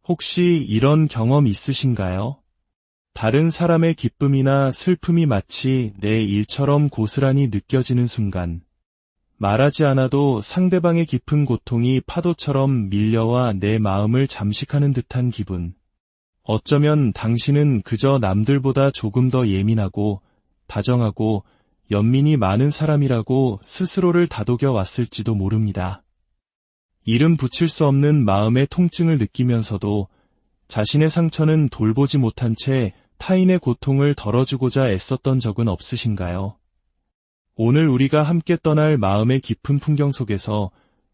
혹시 이런 경험 있으신가요? 다른 사람의 기쁨이나 슬픔이 마치 내 일처럼 고스란히 느껴지는 순간, 말하지 않아도 상대방의 깊은 고통이 파도처럼 밀려와 내 마음을 잠식하는 듯한 기분. 어쩌면 당신은 그저 남들보다 조금 더 예민하고 다정하고 연민이 많은 사람이라고 스스로를 다독여 왔을지도 모릅니다. 이름 붙일 수 없는 마음의 통증을 느끼면서도 자신의 상처는 돌보지 못한 채 타인의 고통을 덜어주고자 애썼던 적은 없으신가요? 오늘 우리가 함께 떠날 마음의 깊은 풍경 속에서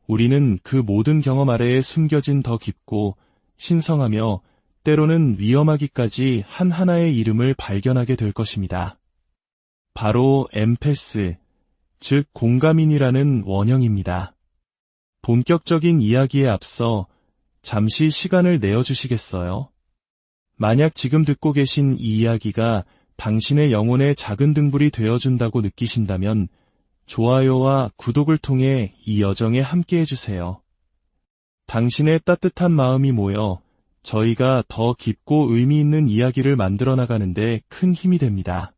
우리는 그 모든 경험 아래에 숨겨진 더 깊고 신성하며 때로는 위험하기까지 한 하나의 이름을 발견하게 될 것입니다. 바로 엠패스, 즉 공감인이라는 원형입니다. 본격적인 이야기에 앞서 잠시 시간을 내어주시겠어요? 만약 지금 듣고 계신 이 이야기가 당신의 영혼의 작은 등불이 되어준다고 느끼신다면 좋아요와 구독을 통해 이 여정에 함께 해주세요. 당신의 따뜻한 마음이 모여 저희가 더 깊고 의미 있는 이야기를 만들어 나가는데 큰 힘이 됩니다.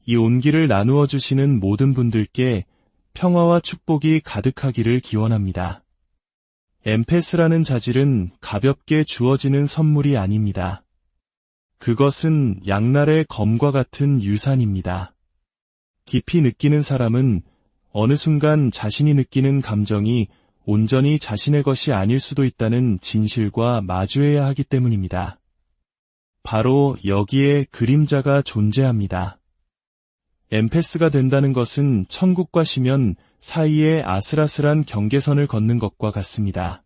이 온기를 나누어 주시는 모든 분들께 평화와 축복이 가득하기를 기원합니다. 엠패스라는 자질은 가볍게 주어지는 선물이 아닙니다. 그것은 양날의 검과 같은 유산입니다. 깊이 느끼는 사람은 어느 순간 자신이 느끼는 감정이 온전히 자신의 것이 아닐 수도 있다는 진실과 마주해야 하기 때문입니다. 바로 여기에 그림자가 존재합니다. 엠패스가 된다는 것은 천국과 심연 사이에 아슬아슬한 경계선을 걷는 것과 같습니다.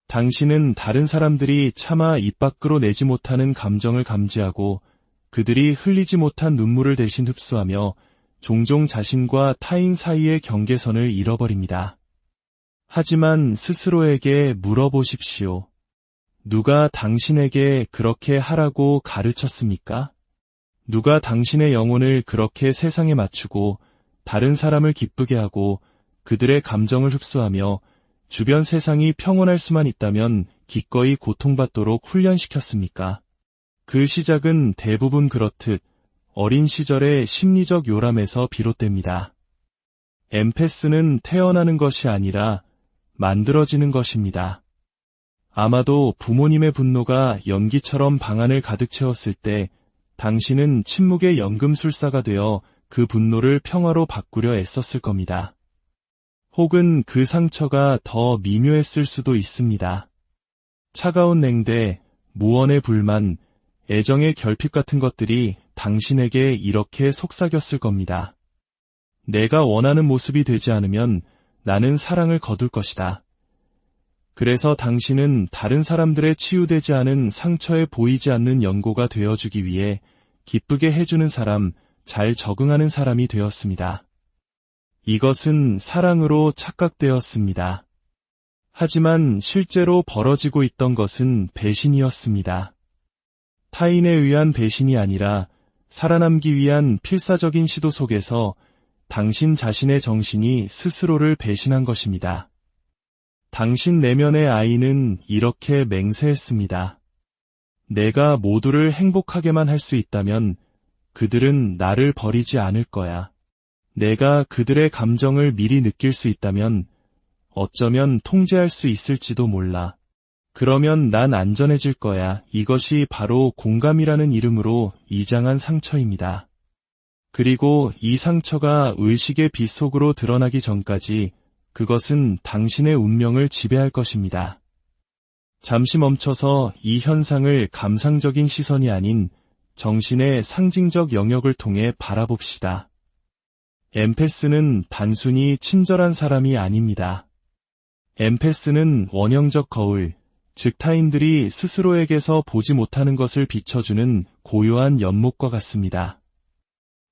당신은 다른 사람들이 차마 입 밖으로 내지 못하는 감정을 감지하고 그들이 흘리지 못한 눈물을 대신 흡수하며 종종 자신과 타인 사이의 경계선을 잃어버립니다. 하지만 스스로에게 물어보십시오. 누가 당신에게 그렇게 하라고 가르쳤습니까? 누가 당신의 영혼을 그렇게 세상에 맞추고 다른 사람을 기쁘게 하고 그들의 감정을 흡수하며 주변 세상이 평온할 수만 있다면 기꺼이 고통받도록 훈련시켰습니까? 그 시작은 대부분 그렇듯 어린 시절의 심리적 요람에서 비롯됩니다. 엠패스는 태어나는 것이 아니라 만들어지는 것입니다. 아마도 부모님의 분노가 연기처럼 방안을 가득 채웠을 때 당신은 침묵의 연금술사가 되어 그 분노를 평화로 바꾸려 애썼을 겁니다. 혹은 그 상처가 더 미묘했을 수도 있습니다. 차가운 냉대, 무언의 불만, 애정의 결핍 같은 것들이 당신에게 이렇게 속삭였을 겁니다. 내가 원하는 모습이 되지 않으면 나는 사랑을 거둘 것이다. 그래서 당신은 다른 사람들의 치유되지 않은 상처에 보이지 않는 연고가 되어주기 위해 기쁘게 해주는 사람, 잘 적응하는 사람이 되었습니다. 이것은 사랑으로 착각되었습니다. 하지만 실제로 벌어지고 있던 것은 배신이었습니다. 타인에 의한 배신이 아니라 살아남기 위한 필사적인 시도 속에서 당신 자신의 정신이 스스로를 배신한 것입니다. 당신 내면의 아이는 이렇게 맹세했습니다. 내가 모두를 행복하게만 할 수 있다면 그들은 나를 버리지 않을 거야. 내가 그들의 감정을 미리 느낄 수 있다면 어쩌면 통제할 수 있을지도 몰라. 그러면 난 안전해질 거야. 이것이 바로 공감이라는 이름으로 이장한 상처입니다. 그리고 이 상처가 의식의 빛 속으로 드러나기 전까지 그것은 당신의 운명을 지배할 것입니다. 잠시 멈춰서 이 현상을 감상적인 시선이 아닌 정신의 상징적 영역을 통해 바라봅시다. 엠패스는 단순히 친절한 사람이 아닙니다. 엠패스는 원형적 거울, 즉 타인들이 스스로에게서 보지 못하는 것을 비춰주는 고요한 연못과 같습니다.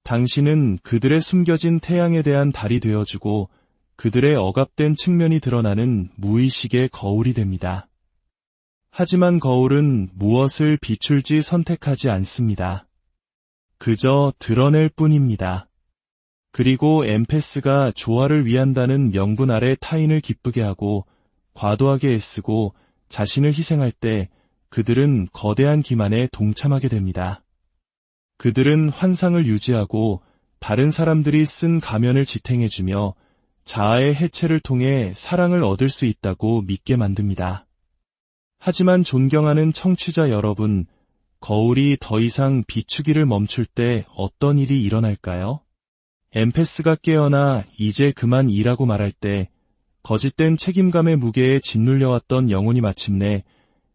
당신은 그들의 숨겨진 태양에 대한 달이 되어주고 그들의 억압된 측면이 드러나는 무의식의 거울이 됩니다. 하지만 거울은 무엇을 비출지 선택하지 않습니다. 그저 드러낼 뿐입니다. 그리고 엠패스가 조화를 위한다는 명분 아래 타인을 기쁘게 하고 과도하게 애쓰고 자신을 희생할 때 그들은 거대한 기만에 동참하게 됩니다. 그들은 환상을 유지하고 다른 사람들이 쓴 가면을 지탱해주며 자아의 해체를 통해 사랑을 얻을 수 있다고 믿게 만듭니다. 하지만 존경하는 청취자 여러분, 거울이 더 이상 비추기를 멈출 때 어떤 일이 일어날까요? 엠패스가 깨어나 이제 그만 일하고 말할 때 거짓된 책임감의 무게에 짓눌려왔던 영혼이 마침내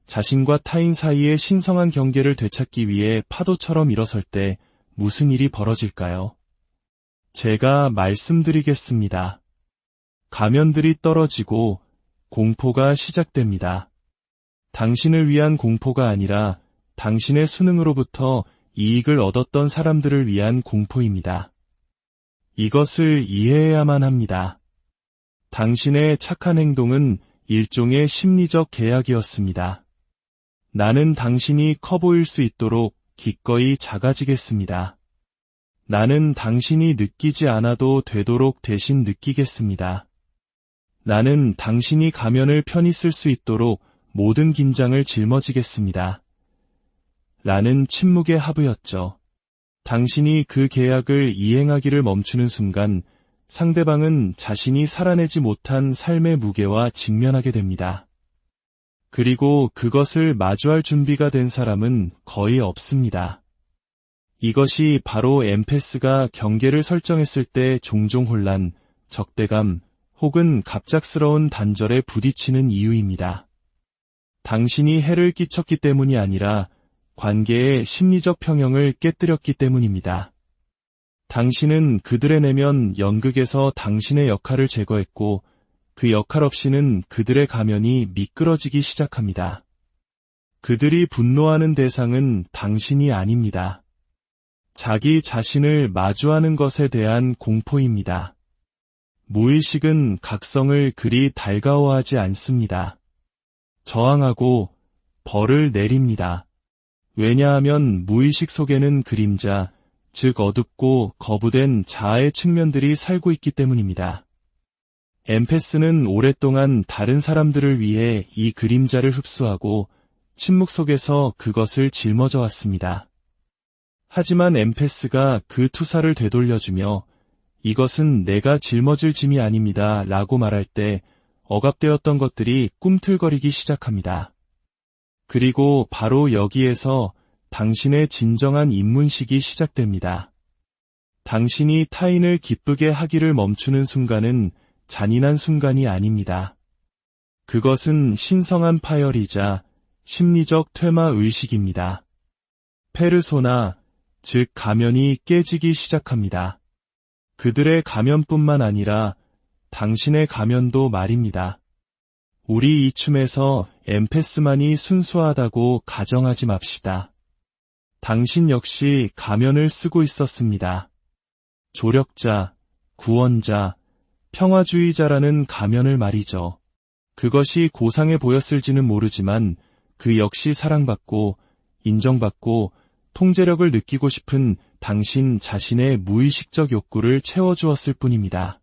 자신과 타인 사이의 신성한 경계를 되찾기 위해 파도처럼 일어설 때 무슨 일이 벌어질까요? 제가 말씀드리겠습니다. 가면들이 떨어지고 공포가 시작됩니다. 당신을 위한 공포가 아니라 당신의 수능으로부터 이익을 얻었던 사람들을 위한 공포입니다. 이것을 이해해야만 합니다. 당신의 착한 행동은 일종의 심리적 계약이었습니다. 나는 당신이 커 보일 수 있도록 기꺼이 작아지겠습니다. 나는 당신이 느끼지 않아도 되도록 대신 느끼겠습니다. 나는 당신이 가면을 편히 쓸 수 있도록 모든 긴장을 짊어지겠습니다. 라는 침묵의 하부였죠. 당신이 그 계약을 이행하기를 멈추는 순간 상대방은 자신이 살아내지 못한 삶의 무게와 직면하게 됩니다. 그리고 그것을 마주할 준비가 된 사람은 거의 없습니다. 이것이 바로 엠패스가 경계를 설정했을 때 종종 혼란, 적대감, 혹은 갑작스러운 단절에 부딪히는 이유입니다. 당신이 해를 끼쳤기 때문이 아니라 관계의 심리적 평형을 깨뜨렸기 때문입니다. 당신은 그들의 내면 연극에서 당신의 역할을 제거했고 그 역할 없이는 그들의 가면이 미끄러지기 시작합니다. 그들이 분노하는 대상은 당신이 아닙니다. 자기 자신을 마주하는 것에 대한 공포입니다. 무의식은 각성을 그리 달가워하지 않습니다. 저항하고 벌을 내립니다. 왜냐하면 무의식 속에는 그림자, 즉 어둡고 거부된 자아의 측면들이 살고 있기 때문입니다. 엠패스는 오랫동안 다른 사람들을 위해 이 그림자를 흡수하고 침묵 속에서 그것을 짊어져 왔습니다. 하지만 엠패스가 그 투사를 되돌려주며 이것은 내가 짊어질 짐이 아닙니다 라고 말할 때 억압되었던 것들이 꿈틀거리기 시작합니다. 그리고 바로 여기에서 당신의 진정한 입문식이 시작됩니다. 당신이 타인을 기쁘게 하기를 멈추는 순간은 잔인한 순간이 아닙니다. 그것은 신성한 파열이자 심리적 퇴마 의식입니다. 페르소나, 즉 가면이 깨지기 시작합니다. 그들의 가면뿐만 아니라 당신의 가면도 말입니다. 우리 이춤에서 엠패스만이 순수하다고 가정하지 맙시다. 당신 역시 가면을 쓰고 있었습니다. 조력자, 구원자, 평화주의자라는 가면을 말이죠. 그것이 고상해 보였을지는 모르지만 그 역시 사랑받고 인정받고 통제력을 느끼고 싶은 당신 자신의 무의식적 욕구를 채워주었을 뿐입니다.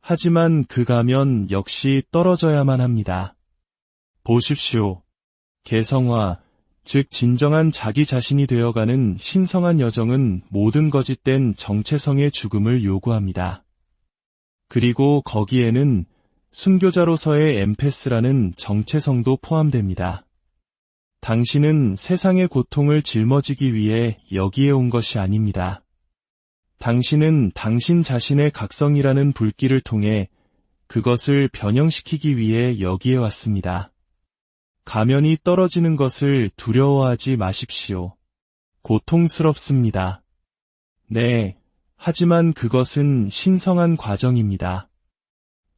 하지만 그 가면 역시 떨어져야만 합니다. 보십시오. 개성화, 즉 진정한 자기 자신이 되어가는 신성한 여정은 모든 거짓된 정체성의 죽음을 요구합니다. 그리고 거기에는 순교자로서의 엠패스라는 정체성도 포함됩니다. 당신은 세상의 고통을 짊어지기 위해 여기에 온 것이 아닙니다. 당신은 당신 자신의 각성이라는 불길을 통해 그것을 변형시키기 위해 여기에 왔습니다. 가면이 떨어지는 것을 두려워하지 마십시오. 고통스럽습니다. 네, 하지만 그것은 신성한 과정입니다.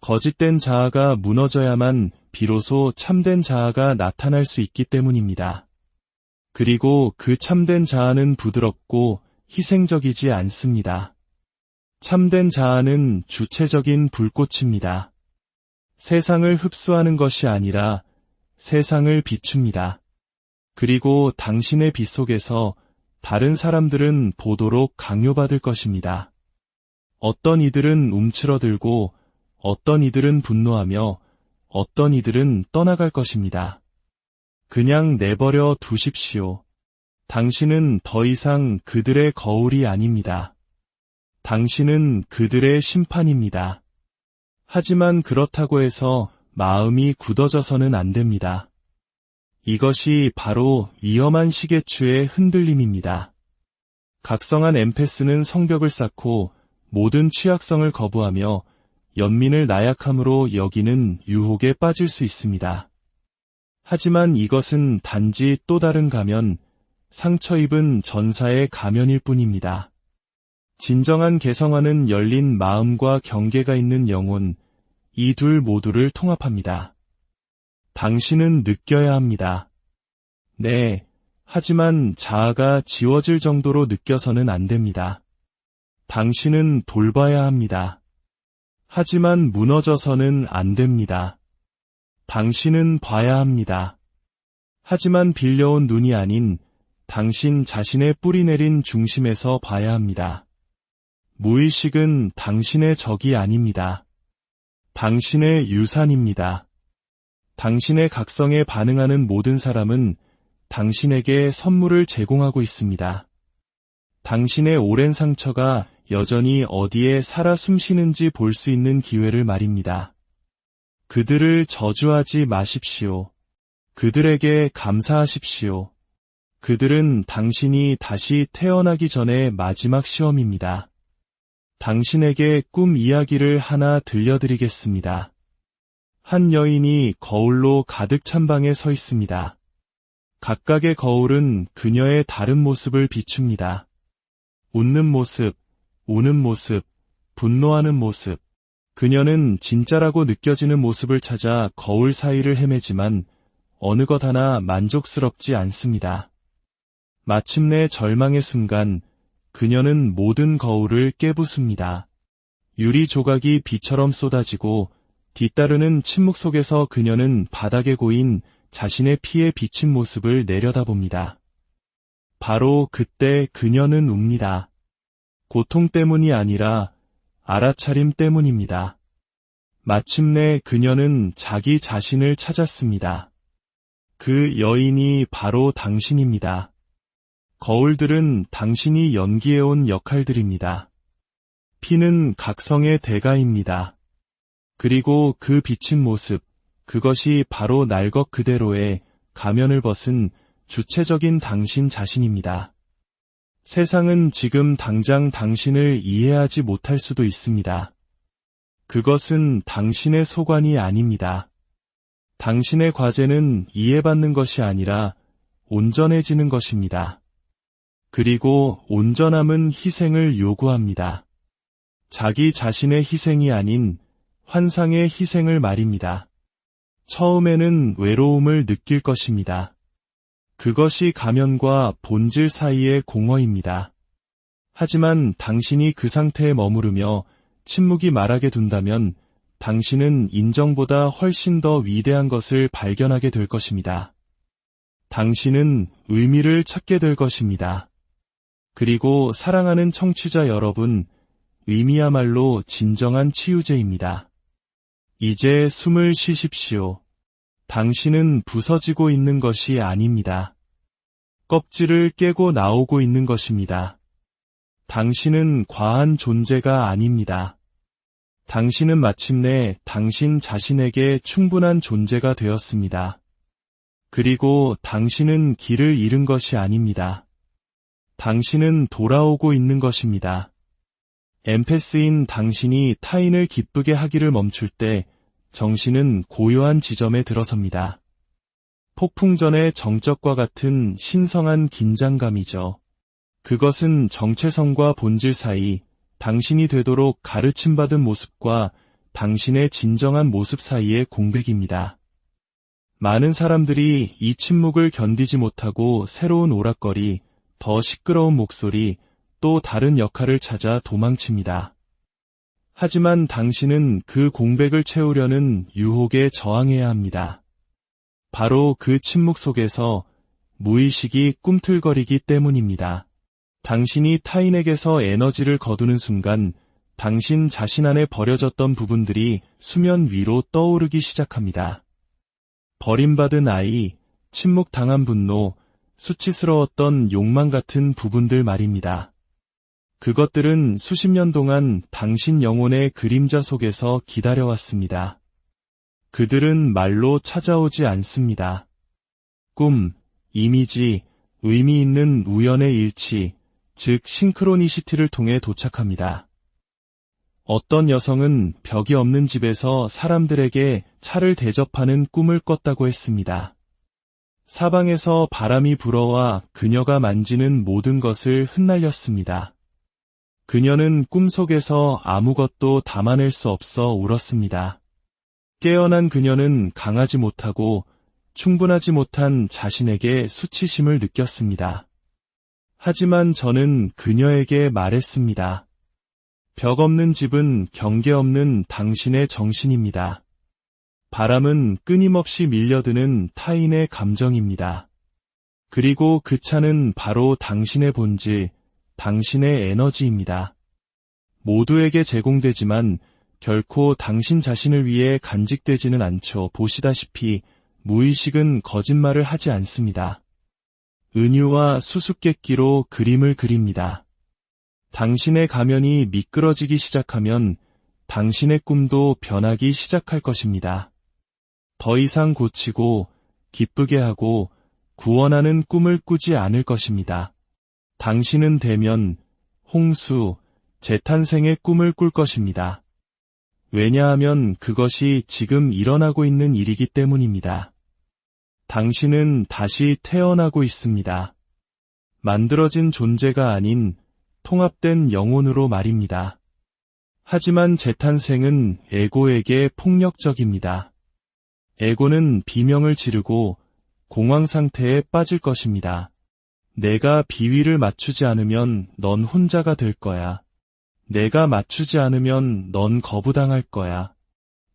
거짓된 자아가 무너져야만 비로소 참된 자아가 나타날 수 있기 때문입니다. 그리고 그 참된 자아는 부드럽고 희생적이지 않습니다. 참된 자아는 주체적인 불꽃입니다. 세상을 흡수하는 것이 아니라 세상을 비춥니다. 그리고 당신의 빛 속에서 다른 사람들은 보도록 강요받을 것입니다. 어떤 이들은 움츠러들고 어떤 이들은 분노하며 어떤 이들은 떠나갈 것입니다. 그냥 내버려 두십시오. 당신은 더 이상 그들의 거울이 아닙니다. 당신은 그들의 심판입니다. 하지만 그렇다고 해서 마음이 굳어져서는 안 됩니다. 이것이 바로 위험한 시계추의 흔들림입니다. 각성한 엠패스는 성벽을 쌓고 모든 취약성을 거부하며 연민을 나약함으로 여기는 유혹에 빠질 수 있습니다. 하지만 이것은 단지 또 다른 가면, 상처 입은 전사의 가면일 뿐입니다. 진정한 개성화는 열린 마음과 경계가 있는 영혼, 이 둘 모두를 통합합니다. 당신은 느껴야 합니다. 네, 하지만 자아가 지워질 정도로 느껴서는 안 됩니다. 당신은 돌봐야 합니다. 하지만 무너져서는 안 됩니다. 당신은 봐야 합니다. 하지만 빌려온 눈이 아닌 당신 자신의 뿌리 내린 중심에서 봐야 합니다. 무의식은 당신의 적이 아닙니다. 당신의 유산입니다. 당신의 각성에 반응하는 모든 사람은 당신에게 선물을 제공하고 있습니다. 당신의 오랜 상처가 여전히 어디에 살아 숨쉬는지 볼 수 있는 기회를 말입니다. 그들을 저주하지 마십시오. 그들에게 감사하십시오. 그들은 당신이 다시 태어나기 전의 마지막 시험입니다. 당신에게 꿈 이야기를 하나 들려드리겠습니다. 한 여인이 거울로 가득 찬 방에 서 있습니다. 각각의 거울은 그녀의 다른 모습을 비춥니다. 웃는 모습, 우는 모습, 분노하는 모습. 그녀는 진짜라고 느껴지는 모습을 찾아 거울 사이를 헤매지만 어느 것 하나 만족스럽지 않습니다. 마침내 절망의 순간 그녀는 모든 거울을 깨부숩니다. 유리 조각이 비처럼 쏟아지고 뒤따르는 침묵 속에서 그녀는 바닥에 고인 자신의 피에 비친 모습을 내려다봅니다. 바로 그때 그녀는 웁니다. 고통 때문이 아니라 알아차림 때문입니다. 마침내 그녀는 자기 자신을 찾았습니다. 그 여인이 바로 당신입니다. 거울들은 당신이 연기해온 역할들입니다. 피는 각성의 대가입니다. 그리고 그 비친 모습, 그것이 바로 날 것 그대로의 가면을 벗은 주체적인 당신 자신입니다. 세상은 지금 당장 당신을 이해하지 못할 수도 있습니다. 그것은 당신의 소관이 아닙니다. 당신의 과제는 이해받는 것이 아니라 온전해지는 것입니다. 그리고 온전함은 희생을 요구합니다. 자기 자신의 희생이 아닌 환상의 희생을 말입니다. 처음에는 외로움을 느낄 것입니다. 그것이 가면과 본질 사이의 공허입니다. 하지만 당신이 그 상태에 머무르며 침묵이 말하게 둔다면 당신은 인정보다 훨씬 더 위대한 것을 발견하게 될 것입니다. 당신은 의미를 찾게 될 것입니다. 그리고 사랑하는 청취자 여러분, 의미야말로 진정한 치유제입니다. 이제 숨을 쉬십시오. 당신은 부서지고 있는 것이 아닙니다. 껍질을 깨고 나오고 있는 것입니다. 당신은 과한 존재가 아닙니다. 당신은 마침내 당신 자신에게 충분한 존재가 되었습니다. 그리고 당신은 길을 잃은 것이 아닙니다. 당신은 돌아오고 있는 것입니다. 엠패스인 당신이 타인을 기쁘게 하기를 멈출 때 정신은 고요한 지점에 들어섭니다. 폭풍 전의 정적과 같은 신성한 긴장감이죠. 그것은 정체성과 본질 사이, 당신이 되도록 가르침받은 모습과 당신의 진정한 모습 사이의 공백입니다. 많은 사람들이 이 침묵을 견디지 못하고 새로운 오락거리, 더 시끄러운 목소리, 또 다른 역할을 찾아 도망칩니다. 하지만 당신은 그 공백을 채우려는 유혹에 저항해야 합니다. 바로 그 침묵 속에서 무의식이 꿈틀거리기 때문입니다. 당신이 타인에게서 에너지를 거두는 순간 당신 자신 안에 버려졌던 부분들이 수면 위로 떠오르기 시작합니다. 버림받은 아이, 침묵당한 분노, 수치스러웠던 욕망 같은 부분들 말입니다. 그것들은 수십 년 동안 당신 영혼의 그림자 속에서 기다려왔습니다. 그들은 말로 찾아오지 않습니다. 꿈, 이미지, 의미 있는 우연의 일치, 즉 싱크로니시티를 통해 도착합니다. 어떤 여성은 벽이 없는 집에서 사람들에게 차를 대접하는 꿈을 꿨다고 했습니다. 사방에서 바람이 불어와 그녀가 만지는 모든 것을 흩날렸습니다. 그녀는 꿈속에서 아무것도 담아낼 수 없어 울었습니다. 깨어난 그녀는 강하지 못하고 충분하지 못한 자신에게 수치심을 느꼈습니다. 하지만 저는 그녀에게 말했습니다. 벽 없는 집은 경계 없는 당신의 정신입니다. 바람은 끊임없이 밀려드는 타인의 감정입니다. 그리고 그 차는 바로 당신의 본질, 당신의 에너지입니다. 모두에게 제공되지만 결코 당신 자신을 위해 간직되지는 않죠. 보시다시피 무의식은 거짓말을 하지 않습니다. 은유와 수수께끼로 그림을 그립니다. 당신의 가면이 미끄러지기 시작하면 당신의 꿈도 변하기 시작할 것입니다. 더 이상 고치고 기쁘게 하고 구원하는 꿈을 꾸지 않을 것입니다. 당신은 대면, 홍수, 재탄생의 꿈을 꿀 것입니다. 왜냐하면 그것이 지금 일어나고 있는 일이기 때문입니다. 당신은 다시 태어나고 있습니다. 만들어진 존재가 아닌 통합된 영혼으로 말입니다. 하지만 재탄생은 에고에게 폭력적입니다. 에고는 비명을 지르고 공황 상태에 빠질 것입니다. 내가 비위를 맞추지 않으면 넌 혼자가 될 거야. 내가 맞추지 않으면 넌 거부당할 거야.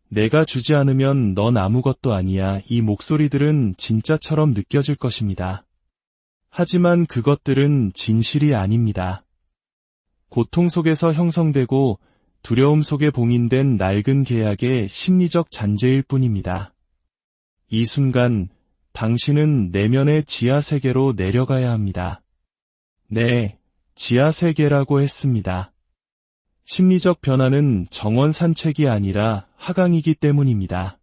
내가 주지 않으면 넌 아무것도 아니야. 이 목소리들은 진짜처럼 느껴질 것입니다. 하지만 그것들은 진실이 아닙니다. 고통 속에서 형성되고 두려움 속에 봉인된 낡은 계약의 심리적 잔재일 뿐입니다. 이 순간 당신은 내면의 지하세계로 내려가야 합니다. 네, 지하세계라고 했습니다. 심리적 변화는 정원 산책이 아니라 하강이기 때문입니다.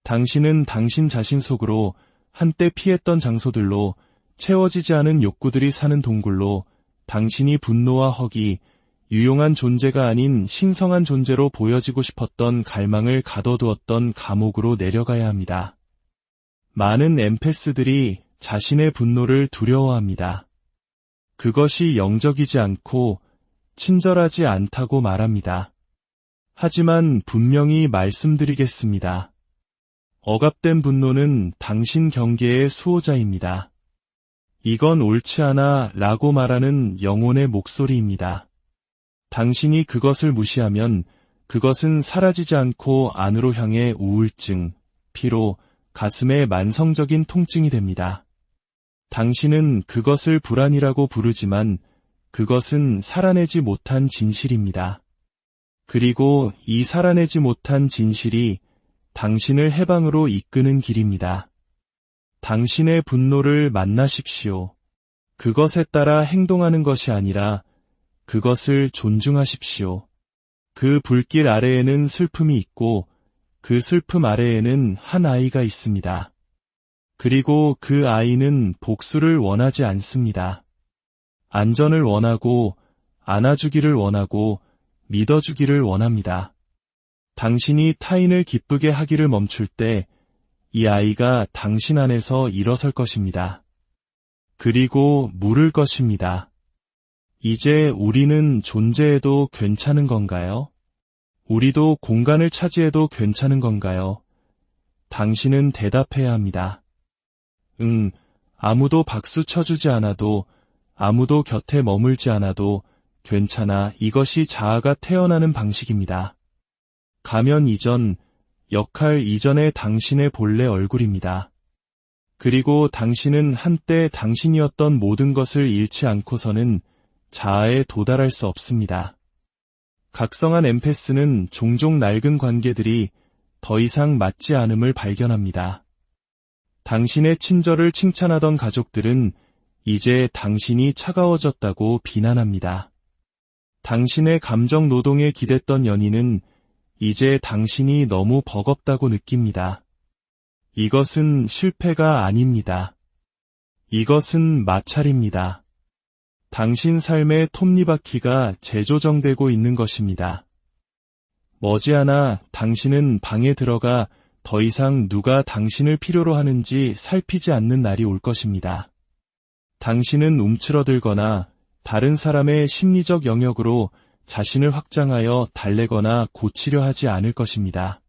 당신은 당신 자신 속으로 한때 피했던 장소들로 채워지지 않은 욕구들이 사는 동굴로 당신이 분노와 허기, 유용한 존재가 아닌 신성한 존재로 보여지고 싶었던 갈망을 가둬두었던 감옥으로 내려가야 합니다. 많은 엠패스들이 자신의 분노를 두려워합니다. 그것이 영적이지 않고 친절하지 않다고 말합니다. 하지만 분명히 말씀드리겠습니다. 억압된 분노는 당신 경계의 수호자입니다. 이건 옳지 않아 라고 말하는 영혼의 목소리입니다. 당신이 그것을 무시하면 그것은 사라지지 않고 안으로 향해 우울증, 피로, 가슴의 만성적인 통증이 됩니다. 당신은 그것을 불안이라고 부르지만 그것은 살아내지 못한 진실입니다. 그리고 이 살아내지 못한 진실이 당신을 해방으로 이끄는 길입니다. 당신의 분노를 만나십시오. 그것에 따라 행동하는 것이 아니라 그것을 존중하십시오. 그 불길 아래에는 슬픔이 있고 그 슬픔 아래에는 한 아이가 있습니다. 그리고 그 아이는 복수를 원하지 않습니다. 안전을 원하고 안아주기를 원하고 믿어주기를 원합니다. 당신이 타인을 기쁘게 하기를 멈출 때 이 아이가 당신 안에서 일어설 것입니다. 그리고 물을 것입니다. 이제 우리는 존재해도 괜찮은 건가요? 우리도 공간을 차지해도 괜찮은 건가요? 당신은 대답해야 합니다. 아무도 박수 쳐주지 않아도, 아무도 곁에 머물지 않아도 괜찮아. 이것이 자아가 태어나는 방식입니다. 가면 이전, 역할 이전의 당신의 본래 얼굴입니다. 그리고 당신은 한때 당신이었던 모든 것을 잃지 않고서는 자아에 도달할 수 없습니다. 각성한 엠패스는 종종 낡은 관계들이 더 이상 맞지 않음을 발견합니다. 당신의 친절을 칭찬하던 가족들은 이제 당신이 차가워졌다고 비난합니다. 당신의 감정 노동에 기댔던 연인은 이제 당신이 너무 버겁다고 느낍니다. 이것은 실패가 아닙니다. 이것은 마찰입니다. 당신 삶의 톱니바퀴가 재조정되고 있는 것입니다. 머지않아 당신은 방에 들어가 더 이상 누가 당신을 필요로 하는지 살피지 않는 날이 올 것입니다. 당신은 움츠러들거나 다른 사람의 심리적 영역으로 자신을 확장하여 달래거나 고치려 하지 않을 것입니다.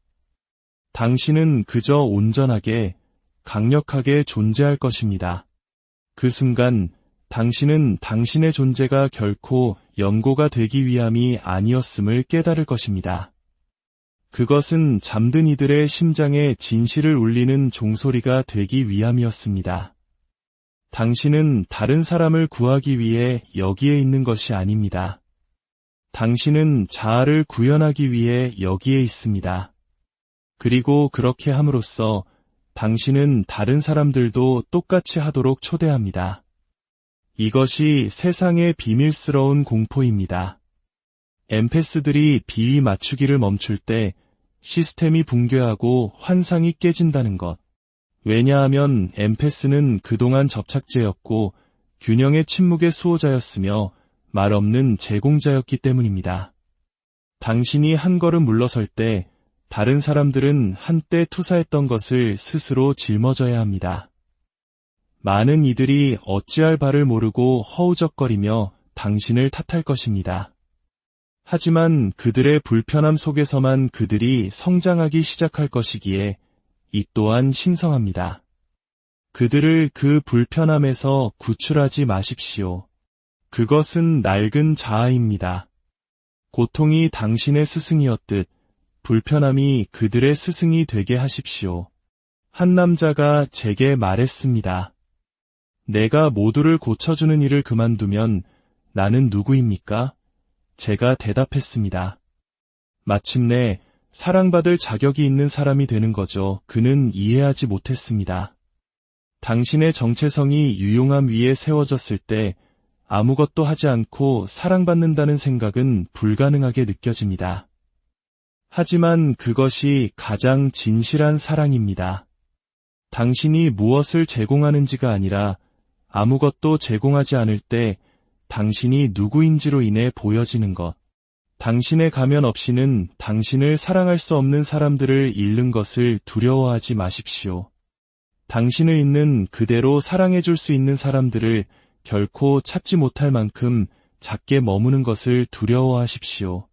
당신은 그저 온전하게, 강력하게 존재할 것입니다. 그 순간 당신은 당신의 존재가 결코 연고가 되기 위함이 아니었음을 깨달을 것입니다. 그것은 잠든 이들의 심장에 진실을 울리는 종소리가 되기 위함이었습니다. 당신은 다른 사람을 구하기 위해 여기에 있는 것이 아닙니다. 당신은 자아를 구현하기 위해 여기에 있습니다. 그리고 그렇게 함으로써 당신은 다른 사람들도 똑같이 하도록 초대합니다. 이것이 세상의 비밀스러운 공포입니다. 엠패스들이 비위 맞추기를 멈출 때 시스템이 붕괴하고 환상이 깨진다는 것. 왜냐하면 엠패스는 그동안 접착제였고 균형의 침묵의 수호자였으며 말없는 제공자였기 때문입니다. 당신이 한 걸음 물러설 때 다른 사람들은 한때 투사했던 것을 스스로 짊어져야 합니다. 많은 이들이 어찌할 바를 모르고 허우적거리며 당신을 탓할 것입니다. 하지만 그들의 불편함 속에서만 그들이 성장하기 시작할 것이기에 이 또한 신성합니다. 그들을 그 불편함에서 구출하지 마십시오. 그것은 낡은 자아입니다. 고통이 당신의 스승이었듯 불편함이 그들의 스승이 되게 하십시오. 한 남자가 제게 말했습니다. 내가 모두를 고쳐주는 일을 그만두면 나는 누구입니까? 제가 대답했습니다. 마침내 사랑받을 자격이 있는 사람이 되는 거죠. 그는 이해하지 못했습니다. 당신의 정체성이 유용함 위에 세워졌을 때 아무것도 하지 않고 사랑받는다는 생각은 불가능하게 느껴집니다. 하지만 그것이 가장 진실한 사랑입니다. 당신이 무엇을 제공하는지가 아니라 아무것도 제공하지 않을 때 당신이 누구인지로 인해 보여지는 것. 당신의 가면 없이는 당신을 사랑할 수 없는 사람들을 잃는 것을 두려워하지 마십시오. 당신을 있는 그대로 사랑해줄 수 있는 사람들을 결코 찾지 못할 만큼 작게 머무는 것을 두려워하십시오.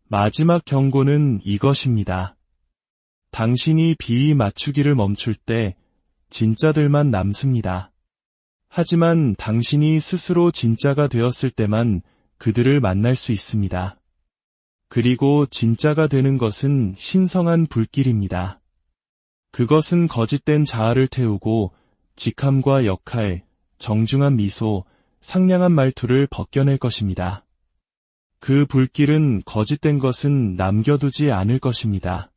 마지막 경고는 이것입니다. 당신이 비위 맞추기를 멈출 때 진짜들만 남습니다. 하지만 당신이 스스로 진짜가 되었을 때만 그들을 만날 수 있습니다. 그리고 진짜가 되는 것은 신성한 불길입니다. 그것은 거짓된 자아를 태우고 직함과 역할, 정중한 미소, 상냥한 말투를 벗겨낼 것입니다. 그 불길은 거짓된 것은 남겨두지 않을 것입니다.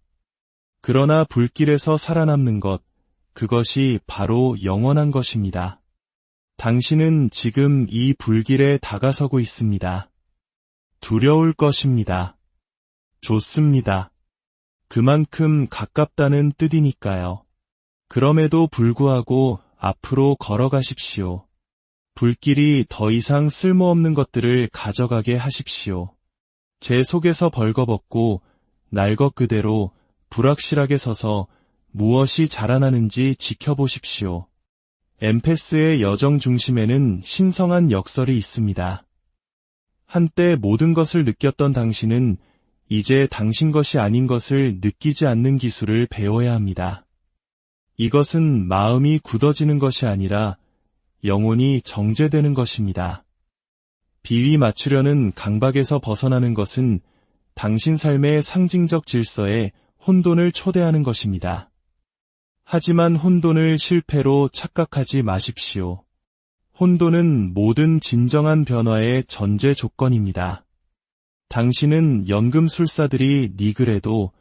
그러나 불길에서 살아남는 것, 그것이 바로 영원한 것입니다. 당신은 지금 이 불길에 다가서고 있습니다. 두려울 것입니다. 좋습니다. 그만큼 가깝다는 뜻이니까요. 그럼에도 불구하고 앞으로 걸어가십시오. 불길이 더 이상 쓸모없는 것들을 가져가게 하십시오. 제 속에서 벌거벗고 날 것 그대로 불확실하게 서서 무엇이 자라나는지 지켜보십시오. 엠패스의 여정 중심에는 신성한 역설이 있습니다. 한때 모든 것을 느꼈던 당신은 이제 당신 것이 아닌 것을 느끼지 않는 기술을 배워야 합니다. 이것은 마음이 굳어지는 것이 아니라 영혼이 정제되는 것입니다. 비위 맞추려는 강박에서 벗어나는 것은 당신 삶의 상징적 질서에 혼돈을 초대하는 것입니다. 하지만 혼돈을 실패로 착각하지 마십시오. 혼돈은 모든 진정한 변화의 전제 조건입니다. 당신은 연금술사들이 니그레도,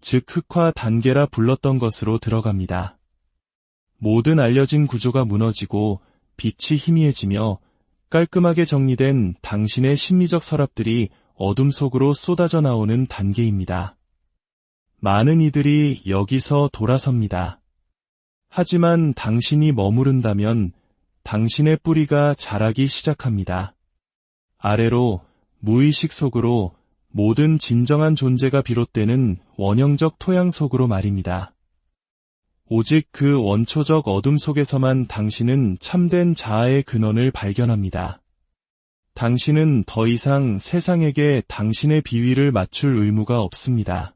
즉 흑화 단계라 불렀던 것으로 들어갑니다. 모든 알려진 구조가 무너지고 빛이 희미해지며 깔끔하게 정리된 당신의 심리적 서랍들이 어둠 속으로 쏟아져 나오는 단계입니다. 많은 이들이 여기서 돌아섭니다. 하지만 당신이 머무른다면 당신의 뿌리가 자라기 시작합니다. 아래로, 무의식 속으로, 모든 진정한 존재가 비롯되는 원형적 토양 속으로 말입니다. 오직 그 원초적 어둠 속에서만 당신은 참된 자아의 근원을 발견합니다. 당신은 더 이상 세상에게 당신의 비위를 맞출 의무가 없습니다.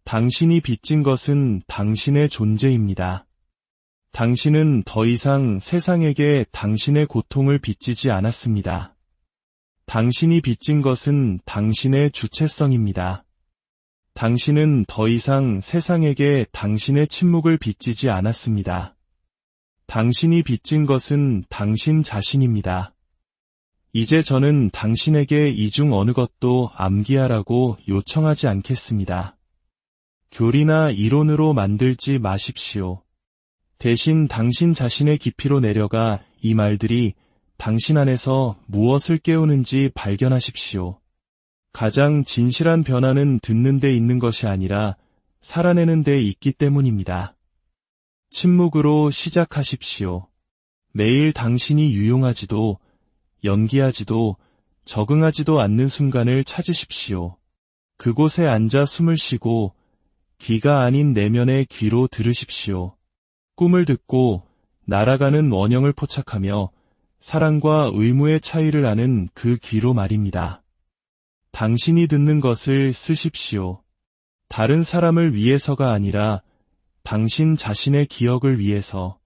당신이 빚진 것은 당신의 존재입니다. 당신은 더 이상 세상에게 당신의 고통을 빚지지 않았습니다. 당신이 빚진 것은 당신의 주체성입니다. 당신은 더 이상 세상에게 당신의 침묵을 빚지지 않았습니다. 당신이 빚진 것은 당신 자신입니다. 이제 저는 당신에게 이 중 어느 것도 암기하라고 요청하지 않겠습니다. 교리나 이론으로 만들지 마십시오. 대신 당신 자신의 깊이로 내려가 이 말들이 당신 안에서 무엇을 깨우는지 발견하십시오. 가장 진실한 변화는 듣는 데 있는 것이 아니라 살아내는 데 있기 때문입니다. 침묵으로 시작하십시오. 매일 당신이 유용하지도, 연기하지도, 적응하지도 않는 순간을 찾으십시오. 그곳에 앉아 숨을 쉬고 귀가 아닌 내면의 귀로 들으십시오. 꿈을 듣고 날아가는 원형을 포착하며 사랑과 의무의 차이를 아는 그 귀로 말입니다. 당신이 듣는 것을 쓰십시오. 다른 사람을 위해서가 아니라 당신 자신의 기억을 위해서.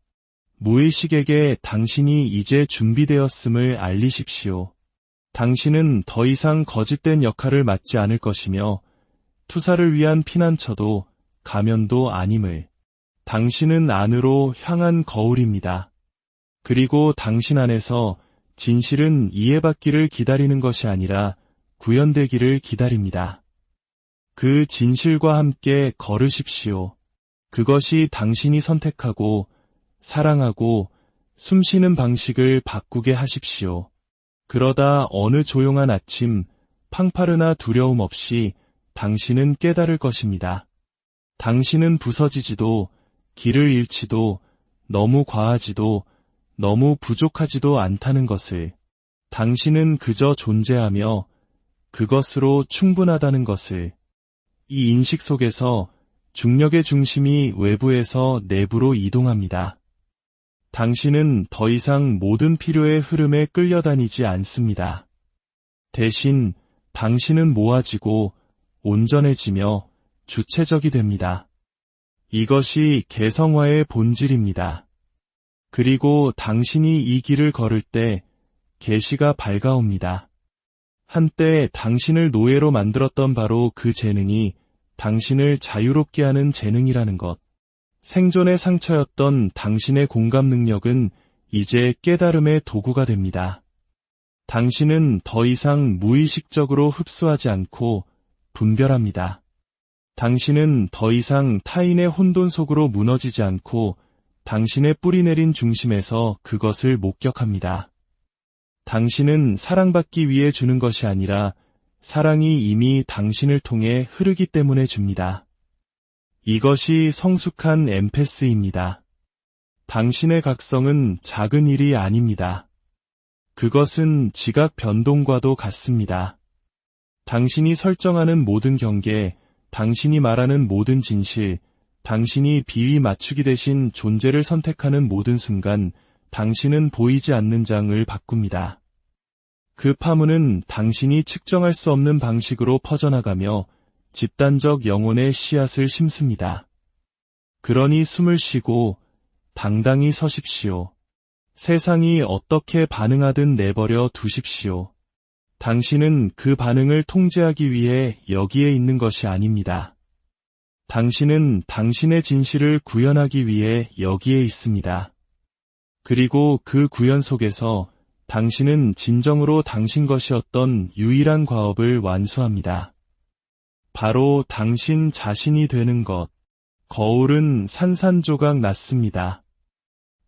무의식에게 당신이 이제 준비되었음을 알리십시오. 당신은 더 이상 거짓된 역할을 맡지 않을 것이며 투사를 위한 피난처도 가면도 아님을. 당신은 안으로 향한 거울입니다. 그리고 당신 안에서 진실은 이해받기를 기다리는 것이 아니라 구현되기를 기다립니다. 그 진실과 함께 걸으십시오. 그것이 당신이 선택하고 사랑하고 숨쉬는 방식을 바꾸게 하십시오. 그러다 어느 조용한 아침, 팡파르나 두려움 없이 당신은 깨달을 것입니다. 당신은 부서지지도, 길을 잃지도, 너무 과하지도, 너무 부족하지도 않다는 것을. 당신은 그저 존재하며 그것으로 충분하다는 것을. 이 인식 속에서 중력의 중심이 외부에서 내부로 이동합니다. 당신은 더 이상 모든 필요의 흐름에 끌려다니지 않습니다. 대신 당신은 모아지고 온전해지며 주체적이 됩니다. 이것이 개성화의 본질입니다. 그리고 당신이 이 길을 걸을 때 계시가 밝아옵니다. 한때 당신을 노예로 만들었던 바로 그 재능이 당신을 자유롭게 하는 재능이라는 것. 생존의 상처였던 당신의 공감 능력은 이제 깨달음의 도구가 됩니다. 당신은 더 이상 무의식적으로 흡수하지 않고 분별합니다. 당신은 더 이상 타인의 혼돈 속으로 무너지지 않고 당신의 뿌리 내린 중심에서 그것을 목격합니다. 당신은 사랑받기 위해 주는 것이 아니라 사랑이 이미 당신을 통해 흐르기 때문에 줍니다. 이것이 성숙한 엠패스입니다. 당신의 각성은 작은 일이 아닙니다. 그것은 지각 변동과도 같습니다. 당신이 설정하는 모든 경계, 당신이 말하는 모든 진실, 당신이 비위 맞추기 대신 존재를 선택하는 모든 순간, 당신은 보이지 않는 장을 바꿉니다. 그 파문은 당신이 측정할 수 없는 방식으로 퍼져나가며 집단적 영혼의 씨앗을 심습니다. 그러니 숨을 쉬고 당당히 서십시오. 세상이 어떻게 반응하든 내버려 두십시오. 당신은 그 반응을 통제하기 위해 여기에 있는 것이 아닙니다. 당신은 당신의 진실을 구현하기 위해 여기에 있습니다. 그리고 그 구현 속에서 당신은 진정으로 당신 것이었던 유일한 과업을 완수합니다. 바로 당신 자신이 되는 것. 거울은 산산조각 났습니다.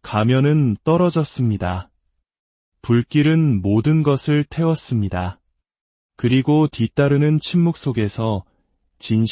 가면은 떨어졌습니다. 불길은 모든 것을 태웠습니다. 그리고 뒤따르는 침묵 속에서 진실